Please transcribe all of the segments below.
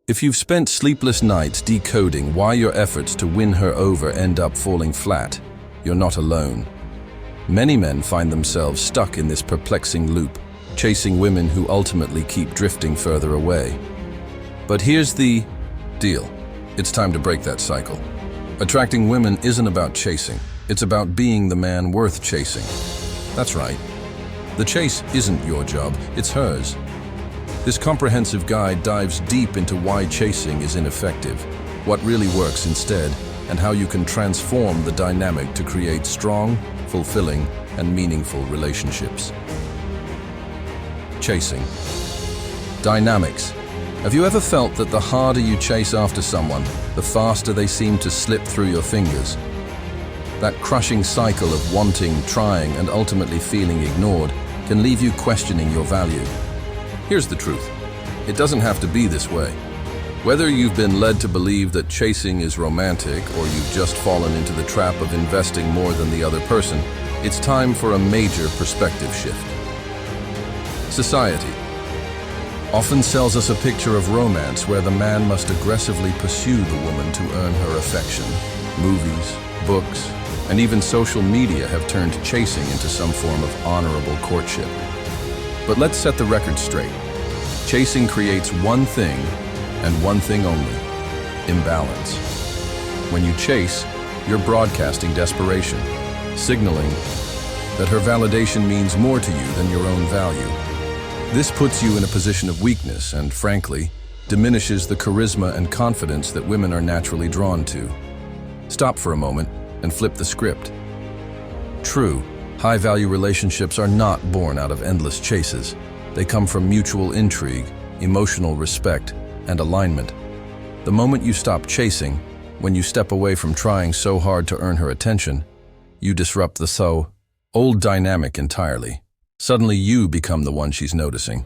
If you've spent sleepless nights decoding why your efforts to win her over end up falling flat, you're not alone. Many men find themselves stuck in this perplexing loop, chasing women who ultimately keep drifting further away. But here's the deal. It's time to break that cycle. Attracting women isn't about chasing. It's about being the man worth chasing. That's right. The chase isn't your job, it's hers. This comprehensive guide dives deep into why chasing is ineffective, what really works instead, and how you can transform the dynamic to create strong, fulfilling, and meaningful relationships. Chasing. Dynamics. Have you ever felt that the harder you chase after someone, the faster they seem to slip through your fingers? That crushing cycle of wanting, trying, and ultimately feeling ignored can leave you questioning your value. Here's the truth. It doesn't have to be this way. Whether you've been led to believe that chasing is romantic or you've just fallen into the trap of investing more than the other person, it's time for a major perspective shift. Society often sells us a picture of romance where the man must aggressively pursue the woman to earn her affection. Movies, books, and even social media have turned chasing into some form of honorable courtship. But let's set the record straight. Chasing creates one thing, and one thing only: imbalance. When you chase, you're broadcasting desperation, signaling that her validation means more to you than your own value. This puts you in a position of weakness and, frankly, diminishes the charisma and confidence that women are naturally drawn to. Stop for a moment and flip the script. True, high-value relationships are not born out of endless chases. They come from mutual intrigue, emotional respect, and alignment. The moment you stop chasing, when you step away from trying so hard to earn her attention, you disrupt the old dynamic entirely. Suddenly you become the one she's noticing.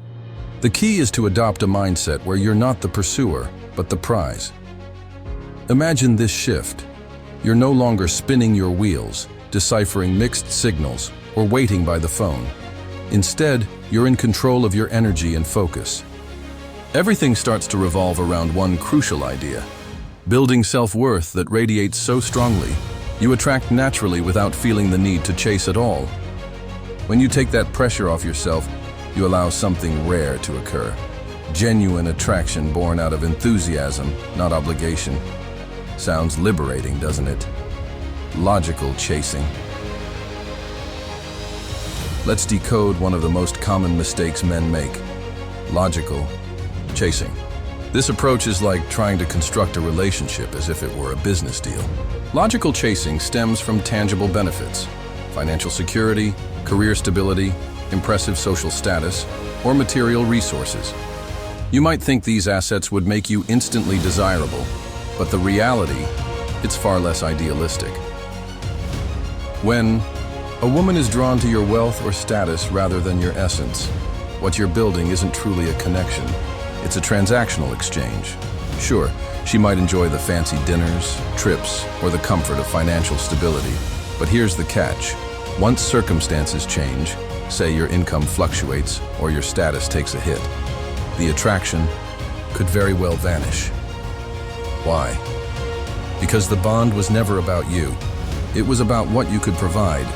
The key is to adopt a mindset where you're not the pursuer, but the prize. Imagine this shift. You're no longer spinning your wheels, deciphering mixed signals, or waiting by the phone. Instead, you're in control of your energy and focus. Everything starts to revolve around one crucial idea: building self-worth that radiates so strongly, you attract naturally without feeling the need to chase at all. When you take that pressure off yourself, you allow something rare to occur. Genuine attraction born out of enthusiasm, not obligation. Sounds liberating, doesn't it? Logical chasing. Let's decode one of the most common mistakes men make: logical chasing. This approach is like trying to construct a relationship as if it were a business deal. Logical chasing stems from tangible benefits: financial security, career stability, impressive social status, or material resources. You might think these assets would make you instantly desirable, but the reality, it's far less idealistic. When a woman is drawn to your wealth or status rather than your essence, what you're building isn't truly a connection. It's a transactional exchange. Sure, she might enjoy the fancy dinners, trips, or the comfort of financial stability, but here's the catch. Once circumstances change, say your income fluctuates or your status takes a hit, the attraction could very well vanish. Why? Because the bond was never about you. It was about what you could provide.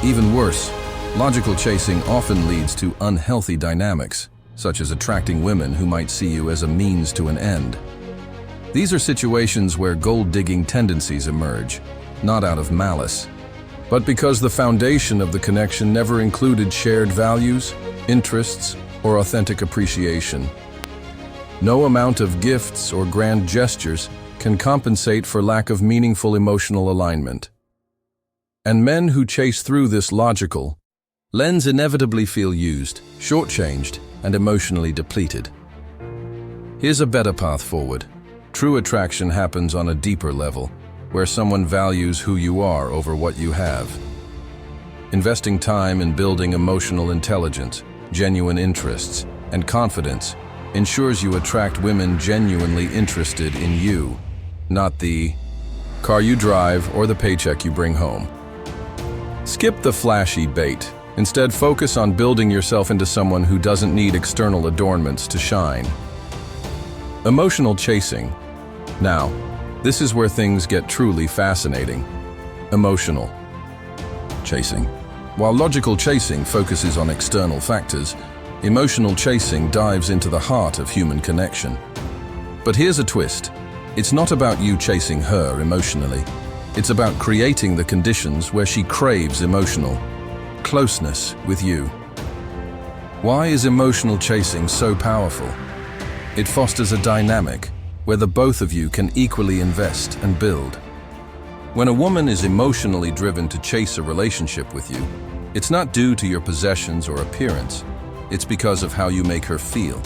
Even worse, logical chasing often leads to unhealthy dynamics, such as attracting women who might see you as a means to an end. These are situations where gold-digging tendencies emerge, not out of malice, but because the foundation of the connection never included shared values, interests, or authentic appreciation. No amount of gifts or grand gestures can compensate for lack of meaningful emotional alignment. And men who chase through this logical lens inevitably feel used, shortchanged, and emotionally depleted. Here's a better path forward. True attraction happens on a deeper level, where someone values who you are over what you have. Investing time in building emotional intelligence, genuine interests, and confidence ensures you attract women genuinely interested in you, not the car you drive or the paycheck you bring home. Skip the flashy bait. Instead, focus on building yourself into someone who doesn't need external adornments to shine. Emotional chasing. Now, this is where things get truly fascinating. Emotional chasing. While logical chasing focuses on external factors, emotional chasing dives into the heart of human connection. But here's a twist. It's not about you chasing her emotionally. It's about creating the conditions where she craves emotional closeness with you. Why is emotional chasing so powerful? It fosters a dynamic where the both of you can equally invest and build. When a woman is emotionally driven to chase a relationship with you, it's not due to your possessions or appearance. It's because of how you make her feel.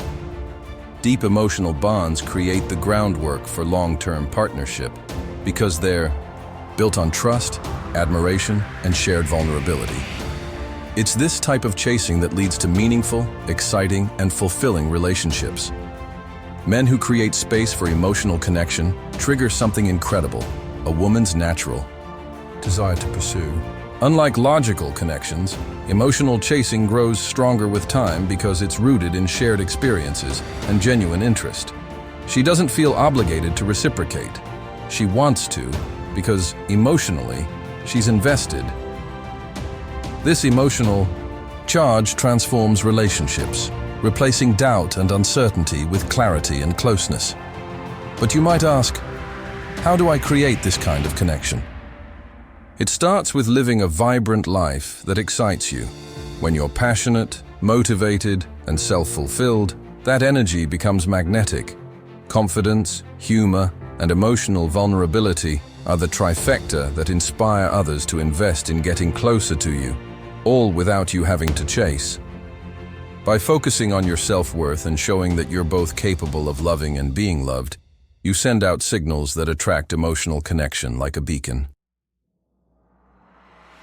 Deep emotional bonds create the groundwork for long-term partnership because they're built on trust, admiration, and shared vulnerability. It's this type of chasing that leads to meaningful, exciting, and fulfilling relationships. Men who create space for emotional connection trigger something incredible, a woman's natural desire to pursue. Unlike logical connections, emotional chasing grows stronger with time because it's rooted in shared experiences and genuine interest. She doesn't feel obligated to reciprocate. She wants to because emotionally, she's invested. This emotional charge transforms relationships, replacing doubt and uncertainty with clarity and closeness. But you might ask, how do I create this kind of connection? It starts with living a vibrant life that excites you. When you're passionate, motivated, and self-fulfilled, that energy becomes magnetic. Confidence, humor, and emotional vulnerability are the trifecta that inspire others to invest in getting closer to you, all without you having to chase. By focusing on your self-worth and showing that you're both capable of loving and being loved, you send out signals that attract emotional connection like a beacon.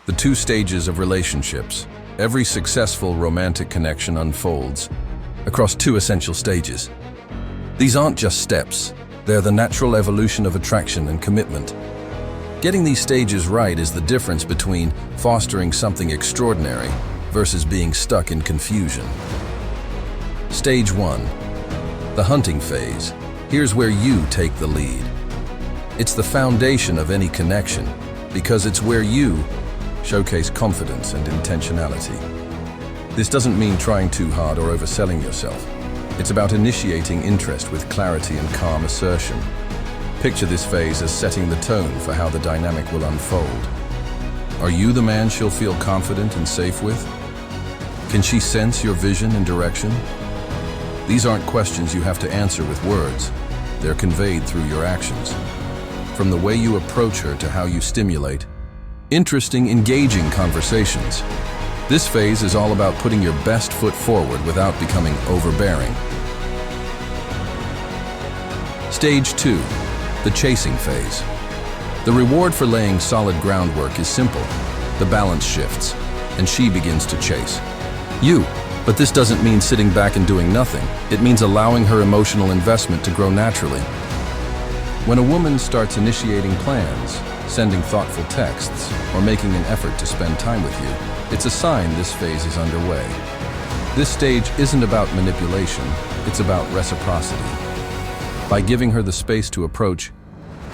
The 2 stages of relationships. Every successful romantic connection unfolds across 2 essential stages. These aren't just steps, they're the natural evolution of attraction and commitment. Getting these stages right is the difference between fostering something extraordinary versus being stuck in confusion. Stage 1. The hunting phase. Here's where you take the lead. It's the foundation of any connection because it's where you showcase confidence and intentionality. This doesn't mean trying too hard or overselling yourself. It's about initiating interest with clarity and calm assertion. Picture this phase as setting the tone for how the dynamic will unfold. Are you the man she'll feel confident and safe with? Can she sense your vision and direction? These aren't questions you have to answer with words. They're conveyed through your actions. From the way you approach her to how you stimulate interesting, engaging conversations. This phase is all about putting your best foot forward without becoming overbearing. Stage 2. The chasing phase. The reward for laying solid groundwork is simple. The balance shifts, and she begins to chase you. But this doesn't mean sitting back and doing nothing. It means allowing her emotional investment to grow naturally. When a woman starts initiating plans, sending thoughtful texts, or making an effort to spend time with you, it's a sign this phase is underway. This stage isn't about manipulation, it's about reciprocity. By giving her the space to approach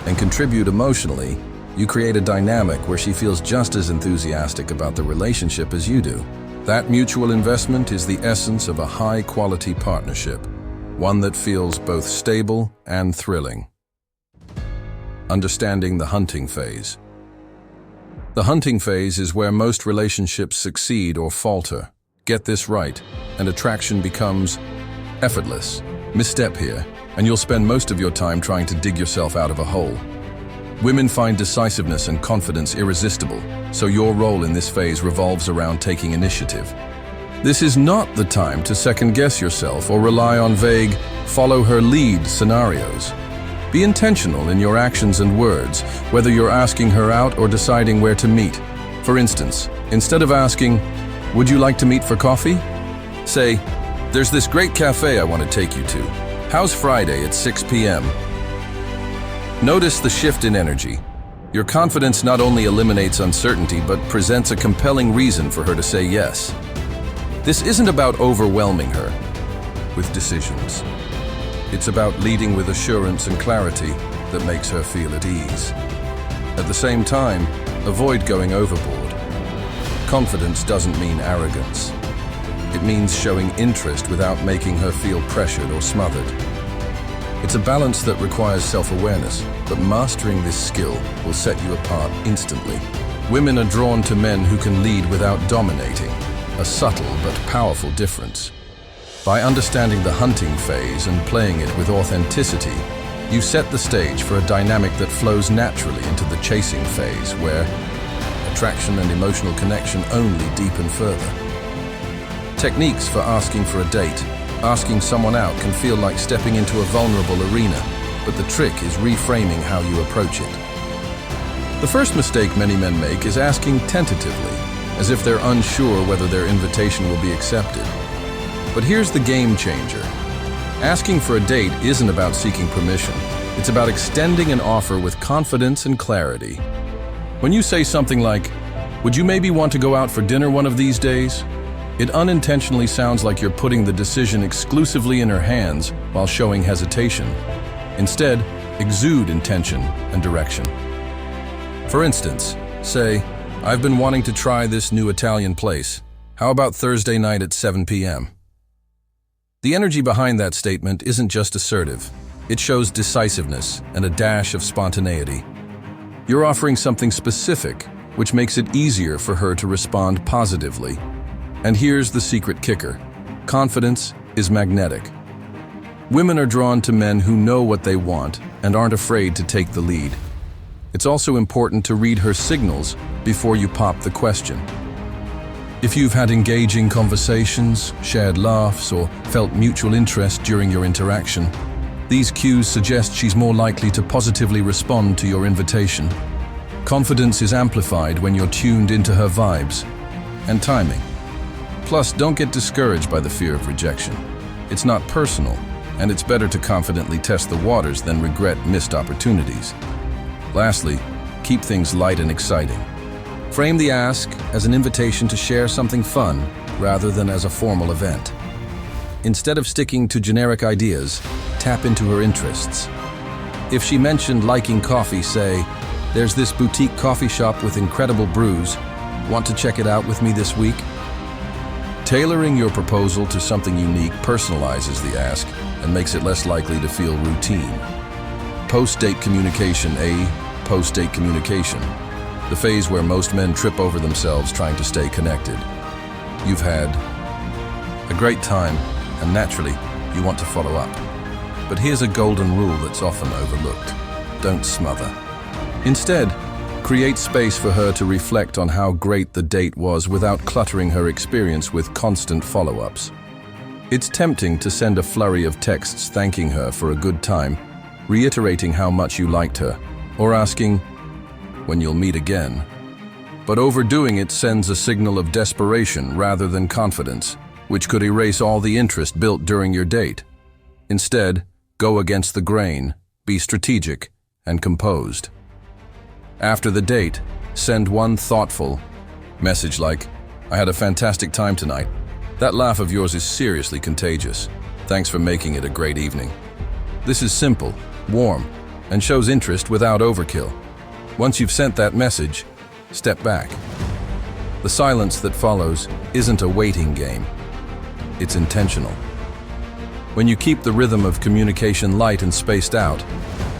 and contribute emotionally, you create a dynamic where she feels just as enthusiastic about the relationship as you do. That mutual investment is the essence of a high-quality partnership, one that feels both stable and thrilling. Understanding the hunting phase. The hunting phase is where most relationships succeed or falter. Get this right, and attraction becomes effortless. Misstep here, and you'll spend most of your time trying to dig yourself out of a hole. Women find decisiveness and confidence irresistible, so your role in this phase revolves around taking initiative. This is not the time to second-guess yourself or rely on vague, follow-her-lead scenarios. Be intentional in your actions and words, whether you're asking her out or deciding where to meet. For instance, instead of asking, "Would you like to meet for coffee?" say, "There's this great cafe I want to take you to. How's Friday at 6 p.m.? Notice the shift in energy. Your confidence not only eliminates uncertainty, but presents a compelling reason for her to say yes. This isn't about overwhelming her with decisions. It's about leading with assurance and clarity that makes her feel at ease. At the same time, avoid going overboard. Confidence doesn't mean arrogance. It means showing interest without making her feel pressured or smothered. It's a balance that requires self-awareness, but mastering this skill will set you apart instantly. Women are drawn to men who can lead without dominating, a subtle but powerful difference. By understanding the hunting phase and playing it with authenticity, you set the stage for a dynamic that flows naturally into the chasing phase, where attraction and emotional connection only deepen further. Techniques for asking for a date. Asking someone out can feel like stepping into a vulnerable arena, but the trick is reframing how you approach it. The first mistake many men make is asking tentatively, as if they're unsure whether their invitation will be accepted. But here's the game changer. Asking for a date isn't about seeking permission. It's about extending an offer with confidence and clarity. When you say something like, "Would you maybe want to go out for dinner one of these days?" It unintentionally sounds like you're putting the decision exclusively in her hands while showing hesitation. Instead, exude intention and direction. For instance, say, "I've been wanting to try this new Italian place. How about Thursday night at 7 p.m.? The energy behind that statement isn't just assertive. It shows decisiveness and a dash of spontaneity. You're offering something specific, which makes it easier for her to respond positively. And here's the secret kicker. Confidence is magnetic. Women are drawn to men who know what they want and aren't afraid to take the lead. It's also important to read her signals before you pop the question. If you've had engaging conversations, shared laughs, or felt mutual interest during your interaction, these cues suggest she's more likely to positively respond to your invitation. Confidence is amplified when you're tuned into her vibes and timing. Plus, don't get discouraged by the fear of rejection. It's not personal, and it's better to confidently test the waters than regret missed opportunities. Lastly, keep things light and exciting. Frame the ask as an invitation to share something fun rather than as a formal event. Instead of sticking to generic ideas, tap into her interests. If she mentioned liking coffee, say, "There's this boutique coffee shop with incredible brews. Want to check it out with me this week?" Tailoring your proposal to something unique personalizes the ask and makes it less likely to feel routine. Post-date communication. Post-date communication. The phase where most men trip over themselves trying to stay connected. You've had a great time, and naturally, you want to follow up. But here's a golden rule that's often overlooked. Don't smother. Instead, create space for her to reflect on how great the date was without cluttering her experience with constant follow-ups. It's tempting to send a flurry of texts thanking her for a good time, reiterating how much you liked her, or asking when you'll meet again. But overdoing it sends a signal of desperation rather than confidence, which could erase all the interest built during your date. Instead, go against the grain, be strategic, and composed. After the date, send one thoughtful message like, "I had a fantastic time tonight. That laugh of yours is seriously contagious. Thanks for making it a great evening." This is simple, warm, and shows interest without overkill. Once you've sent that message, step back. The silence that follows isn't a waiting game. It's intentional. When you keep the rhythm of communication light and spaced out,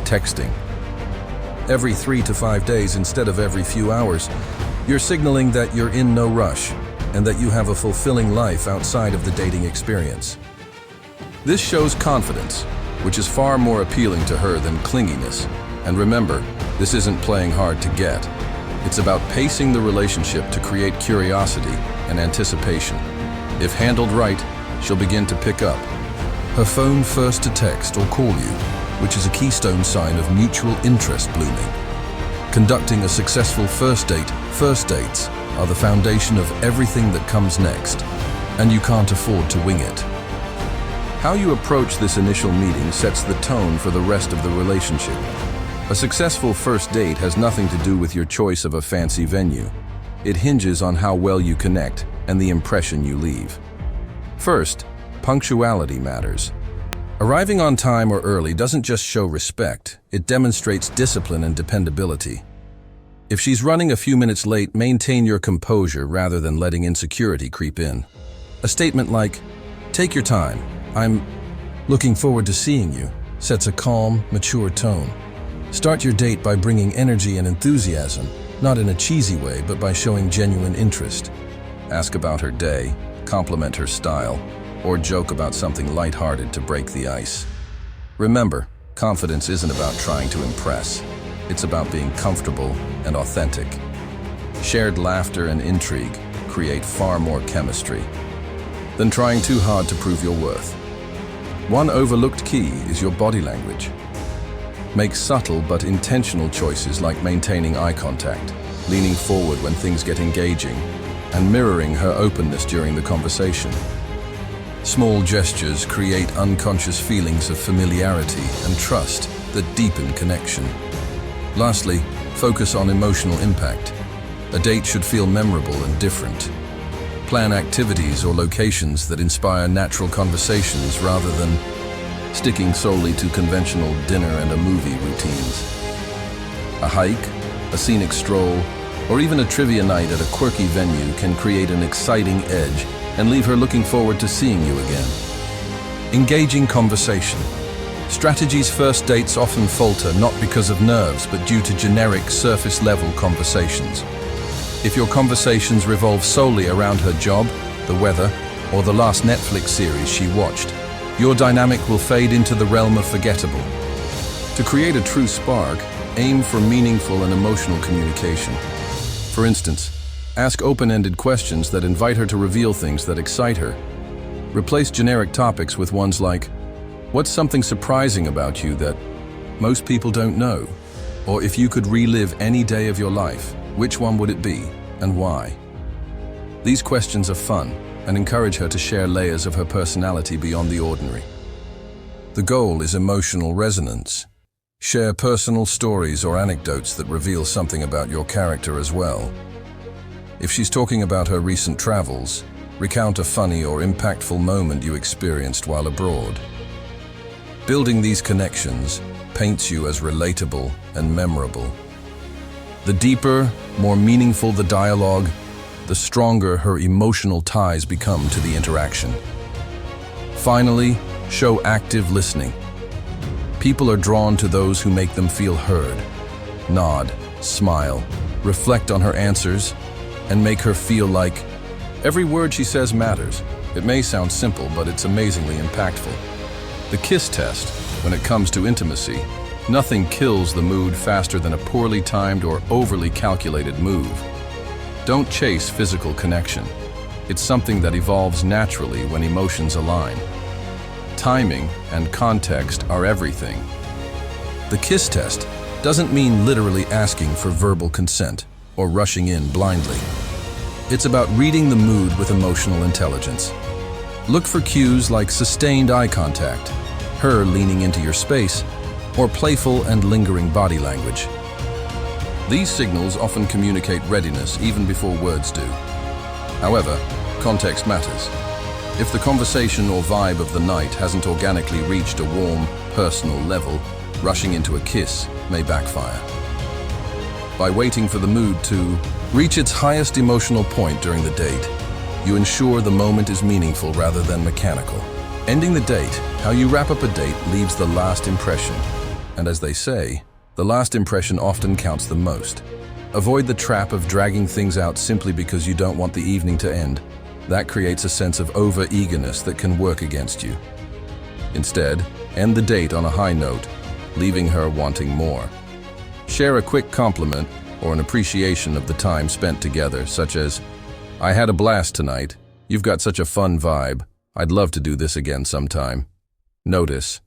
texting every 3 to 5 days instead of every few hours, you're signaling that you're in no rush and that you have a fulfilling life outside of the dating experience. This shows confidence, which is far more appealing to her than clinginess. And remember, this isn't playing hard to get. It's about pacing the relationship to create curiosity and anticipation. If handled right, she'll begin to pick up her phone first to text or call you, which is a keystone sign of mutual interest blooming. Conducting a successful first dates are the foundation of everything that comes next, and you can't afford to wing it. How you approach this initial meeting sets the tone for the rest of the relationship. A successful first date has nothing to do with your choice of a fancy venue. It hinges on how well you connect and the impression you leave. First, punctuality matters. Arriving on time or early doesn't just show respect, it demonstrates discipline and dependability. If she's running a few minutes late, maintain your composure rather than letting insecurity creep in. A statement like, "Take your time, I'm looking forward to seeing you," sets a calm, mature tone. Start your date by bringing energy and enthusiasm, not in a cheesy way, but by showing genuine interest. Ask about her day, compliment her style, or joke about something lighthearted to break the ice. Remember, confidence isn't about trying to impress. It's about being comfortable and authentic. Shared laughter and intrigue create far more chemistry than trying too hard to prove your worth. One overlooked key is your body language. Make subtle but intentional choices like maintaining eye contact, leaning forward when things get engaging, and mirroring her openness during the conversation. Small gestures create unconscious feelings of familiarity and trust that deepen connection. Lastly, focus on emotional impact. A date should feel memorable and different. Plan activities or locations that inspire natural conversations rather than sticking solely to conventional dinner and a movie routines. A hike, a scenic stroll, or even a trivia night at a quirky venue can create an exciting edge and leave her looking forward to seeing you again. Engaging conversation. Strategies first dates often falter not because of nerves, but due to generic surface-level conversations. If your conversations revolve solely around her job, the weather, or the last Netflix series she watched, your dynamic will fade into the realm of forgettable. To create a true spark, aim for meaningful and emotional communication. For instance, ask open-ended questions that invite her to reveal things that excite her. Replace generic topics with ones like, "What's something surprising about you that most people don't know?" Or, "If you could relive any day of your life, which one would it be and why?" These questions are fun and encourage her to share layers of her personality beyond the ordinary. The goal is emotional resonance. Share personal stories or anecdotes that reveal something about your character as well. If she's talking about her recent travels, recount a funny or impactful moment you experienced while abroad. Building these connections paints you as relatable and memorable. The deeper, more meaningful the dialogue, the stronger her emotional ties become to the interaction. Finally, show active listening. People are drawn to those who make them feel heard. Nod, smile, reflect on her answers, and make her feel like every word she says matters. It may sound simple, but it's amazingly impactful. The kiss test, when it comes to intimacy, nothing kills the mood faster than a poorly timed or overly calculated move. Don't chase physical connection. It's something that evolves naturally when emotions align. Timing and context are everything. The kiss test doesn't mean literally asking for verbal consent or rushing in blindly. It's about reading the mood with emotional intelligence. Look for cues like sustained eye contact, her leaning into your space, or playful and lingering body language. These signals often communicate readiness even before words do. However, context matters. If the conversation or vibe of the night hasn't organically reached a warm, personal level, rushing into a kiss may backfire. By waiting for the mood to reach its highest emotional point during the date, you ensure the moment is meaningful rather than mechanical. Ending the date, how you wrap up a date leaves the last impression. And as they say, the last impression often counts the most. Avoid the trap of dragging things out simply because you don't want the evening to end. That creates a sense of over-eagerness that can work against you. Instead, end the date on a high note, leaving her wanting more. Share a quick compliment or an appreciation of the time spent together, such as, "I had a blast tonight. You've got such a fun vibe. I'd love to do this again sometime." Notice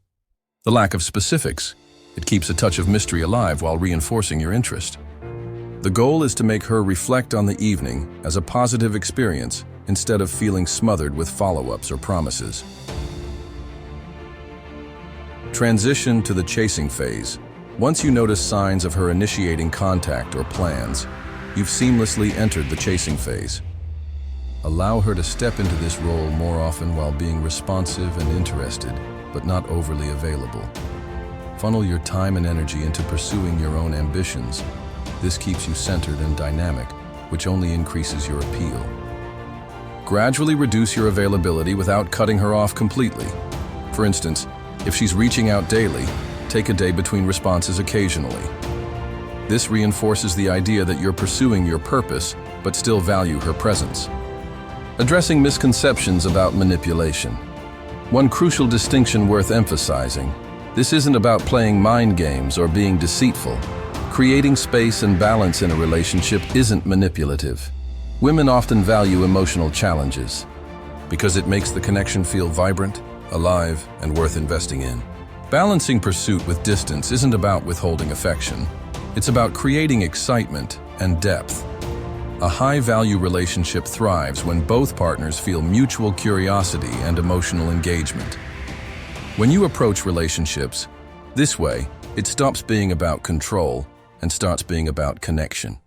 the lack of specifics. It keeps a touch of mystery alive while reinforcing your interest. The goal is to make her reflect on the evening as a positive experience instead of feeling smothered with follow-ups or promises. Transition to the chasing phase. Once you notice signs of her initiating contact or plans, you've seamlessly entered the chasing phase. Allow her to step into this role more often while being responsive and interested, but not overly available. Funnel your time and energy into pursuing your own ambitions. This keeps you centered and dynamic, which only increases your appeal. Gradually reduce your availability without cutting her off completely. For instance, if she's reaching out daily, take a day between responses occasionally. This reinforces the idea that you're pursuing your purpose, but still value her presence. Addressing misconceptions about manipulation. One crucial distinction worth emphasizing: this isn't about playing mind games or being deceitful. Creating space and balance in a relationship isn't manipulative. Women often value emotional challenges because it makes the connection feel vibrant, alive, and worth investing in. Balancing pursuit with distance isn't about withholding affection. It's about creating excitement and depth. A high-value relationship thrives when both partners feel mutual curiosity and emotional engagement. When you approach relationships this way, it stops being about control and starts being about connection.